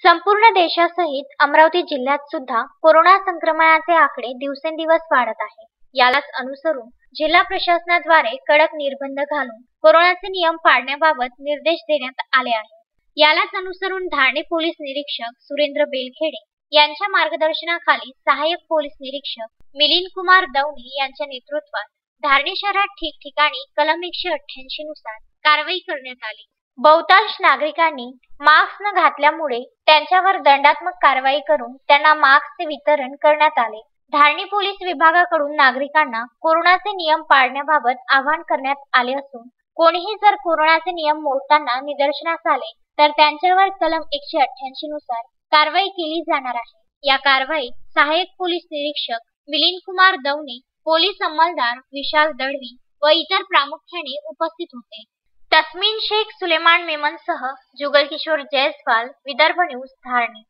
संपूर्ण देशासहित अमरावती जिल्ह्यात सुद्धा कोरोना संक्रमणाचे आकडे दिवसेंदिवस वाढत आहे. यालाच अनुसरून जिल्हा प्रशासनाद्वारे कडक निर्बंध घालून कोरोनाचे नियम पाळण्याबाबत निर्देश देण्यात आले आहेत. यालाच अनुसरून धारणी पोलीस निरीक्षक सुरेंद्र बेलखेडे यांच्या मार्गदर्शनाखाली सहाय्यक पोलीस निरीक्षक मिलिंद कुमार दवणे यांच्या नेतृत्वात धारणी शहरात ठिकठिकाणी कलम 188 नुसार कारवाई करण्यात आली. बहुतांश नागरिकांनी मास्क न घातल्यामुळे त्यांच्यावर दंडात्मक कारवाई करून त्यांना मास्कचे वितरण करण्यात आले. धारणी पोलीस विभागाकडून नागरिकांना कोरोनाचे नियम पाळण्याबाबत आवाहन करण्यात आले असून कोणीही जर कोरोनाचे नियम मोडताना निदर्शनास आले तर त्यांच्यावर कलम 188 नुसार कारवाई केली जाणार आहे. या कारवाईत सहाय्यक पोलीस निरीक्षक मिलिंद कुमार दवणे, पोलीस अंमलदार विशाल दळवी व इतर प्रामुख्याने उपस्थित होते. तस्मीन शेख सुलेमान मेमनसह जुगल किशोर जयस्वाल, विदर्भ न्यूज, धारणी.